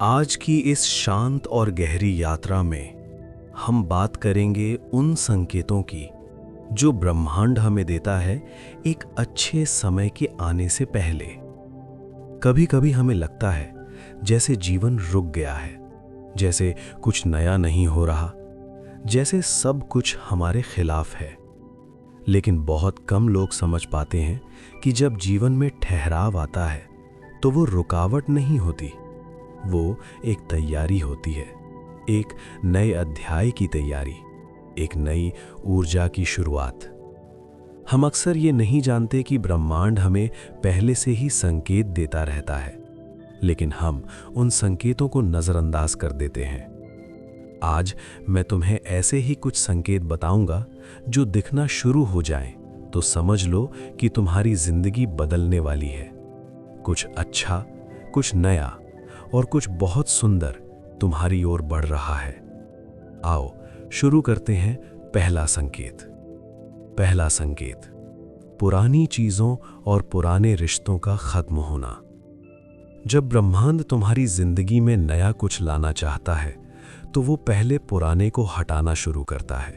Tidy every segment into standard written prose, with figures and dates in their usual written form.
आज की इस शांत और गहरी यात्रा में हम बात करेंगे उन संकेतों की जो ब्रह्मांड हमें देता है एक अच्छे समय के आने से पहले। कभी कभी हमें लगता है जैसे जीवन रुक गया है, जैसे कुछ नया नहीं हो रहा, जैसे सब कुछ हमारे खिलाफ है। लेकिन बहुत कम लोग समझ पाते हैं कि जब जीवन में ठहराव आता है तो वो रुकावट नहीं होती, वो एक तैयारी होती है, एक नए अध्याय की तैयारी, एक नई ऊर्जा की शुरुआत। हम अक्सर ये नहीं जानते कि ब्रह्मांड हमें पहले से ही संकेत देता रहता है, लेकिन हम उन संकेतों को नज़रअंदाज कर देते हैं। आज मैं तुम्हें ऐसे ही कुछ संकेत बताऊंगा जो दिखना शुरू हो जाएं तो समझ लो कि तुम्हारी जिंदगी बदलने वाली है। कुछ अच्छा, कुछ नया और कुछ बहुत सुंदर तुम्हारी ओर बढ़ रहा है। आओ शुरू करते हैं। पहला संकेत। पहला संकेत, पुरानी चीजों और पुराने रिश्तों का खत्म होना। जब ब्रह्मांड तुम्हारी जिंदगी में नया कुछ लाना चाहता है तो वो पहले पुराने को हटाना शुरू करता है।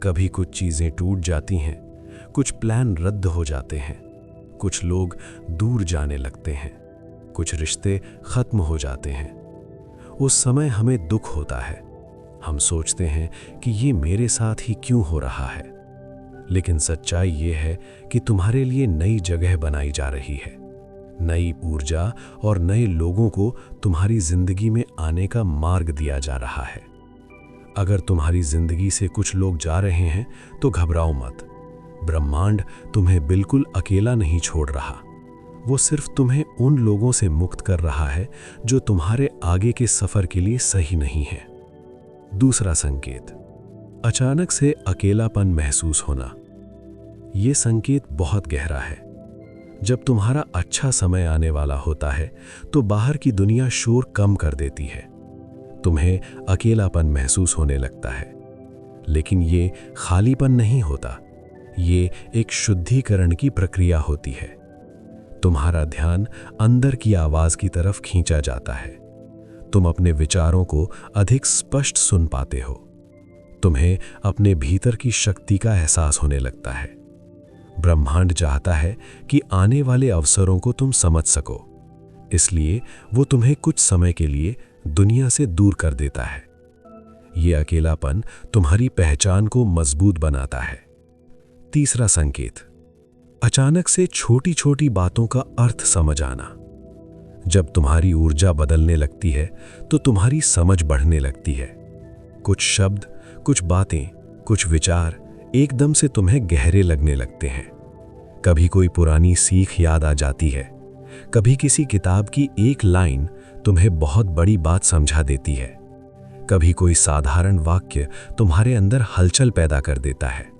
कभी कुछ चीजें टूट जाती हैं, कुछ प्लान रद्द हो जाते हैं, कुछ लोग दूर जाने लगते हैं, कुछ रिश्ते खत्म हो जाते हैं। उस समय हमें दुख होता है, हम सोचते हैं कि ये मेरे साथ ही क्यों हो रहा है। लेकिन सच्चाई ये है कि तुम्हारे लिए नई जगह बनाई जा रही है, नई ऊर्जा और नए लोगों को तुम्हारी जिंदगी में आने का मार्ग दिया जा रहा है। अगर तुम्हारी जिंदगी से कुछ लोग जा रहे हैं तो घबराओ मत। ब्रह्मांड तुम्हें बिल्कुल अकेला नहीं छोड़ रहा, वो सिर्फ तुम्हें उन लोगों से मुक्त कर रहा है जो तुम्हारे आगे के सफर के लिए सही नहीं है। दूसरा संकेत, अचानक से अकेलापन महसूस होना। ये संकेत बहुत गहरा है। जब तुम्हारा अच्छा समय आने वाला होता है तो बाहर की दुनिया शोर कम कर देती है, तुम्हें अकेलापन महसूस होने लगता है। लेकिन ये खालीपन नहीं होता, ये एक शुद्धिकरण की प्रक्रिया होती है। तुम्हारा ध्यान अंदर की आवाज की तरफ खींचा जाता है। तुम अपने विचारों को अधिक स्पष्ट सुन पाते हो। तुम्हें अपने भीतर की शक्ति का एहसास होने लगता है। ब्रह्मांड चाहता है कि आने वाले अवसरों को तुम समझ सको, इसलिए वो तुम्हें कुछ समय के लिए दुनिया से दूर कर देता है। ये अकेलापन तुम्हारी पहचान को मजबूत बनाता है। तीसरा संकेत, अचानक से छोटी छोटी बातों का अर्थ समझ आना। जब तुम्हारी ऊर्जा बदलने लगती है तो तुम्हारी समझ बढ़ने लगती है। कुछ शब्द, कुछ बातें, कुछ विचार एकदम से तुम्हें गहरे लगने लगते हैं। कभी कोई पुरानी सीख याद आ जाती है, कभी किसी किताब की एक लाइन तुम्हें बहुत बड़ी बात समझा देती है, कभी कोई साधारण वाक्य तुम्हारे अंदर हलचल पैदा कर देता है।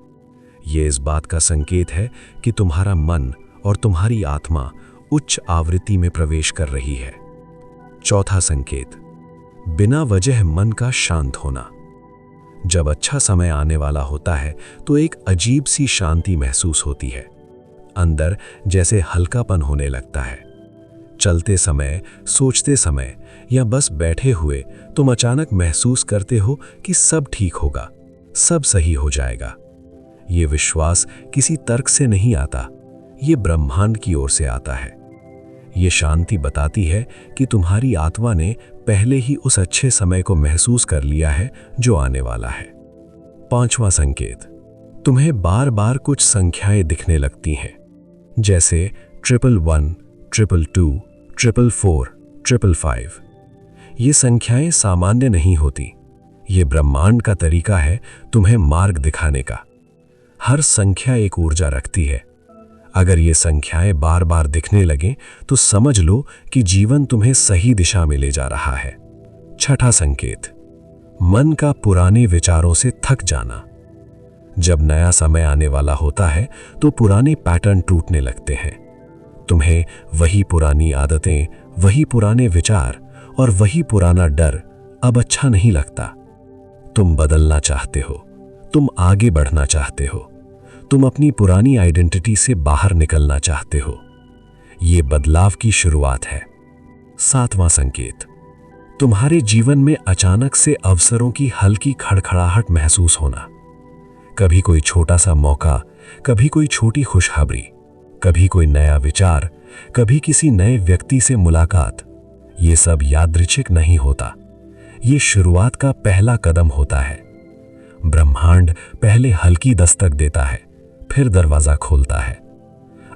ये इस बात का संकेत है कि तुम्हारा मन और तुम्हारी आत्मा उच्च आवृत्ति में प्रवेश कर रही है। चौथा संकेत, बिना वजह मन का शांत होना। जब अच्छा समय आने वाला होता है तो एक अजीब सी शांति महसूस होती है। अंदर जैसे हल्कापन होने लगता है। चलते समय, सोचते समय या बस बैठे हुए तुम अचानक महसूस करते हो कि सब ठीक होगा, सब सही हो जाएगा। ये विश्वास किसी तर्क से नहीं आता, ये ब्रह्मांड की ओर से आता है। ये शांति बताती है कि तुम्हारी आत्मा ने पहले ही उस अच्छे समय को महसूस कर लिया है जो आने वाला है। पांचवा संकेत, तुम्हें बार बार कुछ संख्याएं दिखने लगती हैं, जैसे 111, 222, 444, 555। ये संख्याएं सामान्य नहीं होती, ये ब्रह्मांड का तरीका है तुम्हें मार्ग दिखाने का। हर संख्या एक ऊर्जा रखती है। अगर ये संख्याएं बार बार दिखने लगें तो समझ लो कि जीवन तुम्हें सही दिशा में ले जा रहा है। छठा संकेत, मन का पुराने विचारों से थक जाना। जब नया समय आने वाला होता है तो पुराने पैटर्न टूटने लगते हैं। तुम्हें वही पुरानी आदतें, वही पुराने विचार और वही पुराना डर अब अच्छा नहीं लगता। तुम बदलना चाहते हो, तुम आगे बढ़ना चाहते हो, तुम अपनी पुरानी आइडेंटिटी से बाहर निकलना चाहते हो। ये बदलाव की शुरुआत है। सातवां संकेत, तुम्हारे जीवन में अचानक से अवसरों की हल्की खड़खड़ाहट महसूस होना, कभी कोई छोटा सा मौका, कभी कोई छोटी खुशखबरी, कभी कोई नया विचार, कभी किसी नए व्यक्ति से मुलाकात, ये सब यादृच्छिक नहीं होता। ये शुरुआत का पहला कदम होता है। ब्रह्मांड पहले हल्की दस्तक देता है, फिर दरवाजा खोलता है।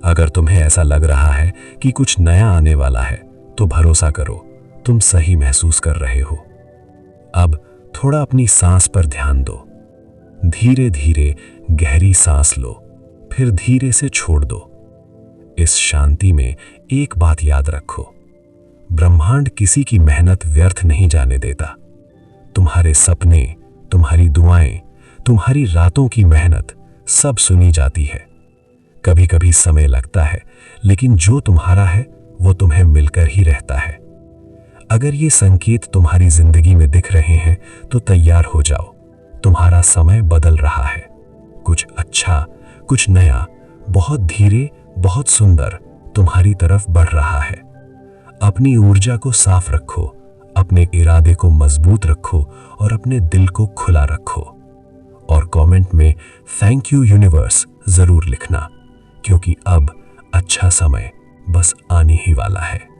अगर तुम्हें ऐसा लग रहा है कि कुछ नया आने वाला है, तो भरोसा करो, तुम सही महसूस कर रहे हो। अब थोड़ा अपनी सांस पर ध्यान दो। धीरे धीरे गहरी सांस लो, फिर धीरे से छोड़ दो। इस शांति में एक बात याद रखो, ब्रह्मांड किसी की मेहनत व्यर्थ नहीं जाने देता। तुम्हारे सपने, तुम्हारी दुआएं, तुम्हारी रातों की मेहनत सब सुनी जाती है। कभी कभी समय लगता है, लेकिन जो तुम्हारा है वो तुम्हें मिलकर ही रहता है। अगर ये संकेत तुम्हारी जिंदगी में दिख रहे हैं तो तैयार हो जाओ, तुम्हारा समय बदल रहा है। कुछ अच्छा, कुछ नया, बहुत धीरे, बहुत सुंदर तुम्हारी तरफ बढ़ रहा है। अपनी ऊर्जा को साफ रखो, अपने इरादे को मजबूत रखो और अपने दिल को खुला रखो। और कमेंट में थैंक यू यूनिवर्स जरूर लिखना, क्योंकि अब अच्छा समय बस आने ही वाला है।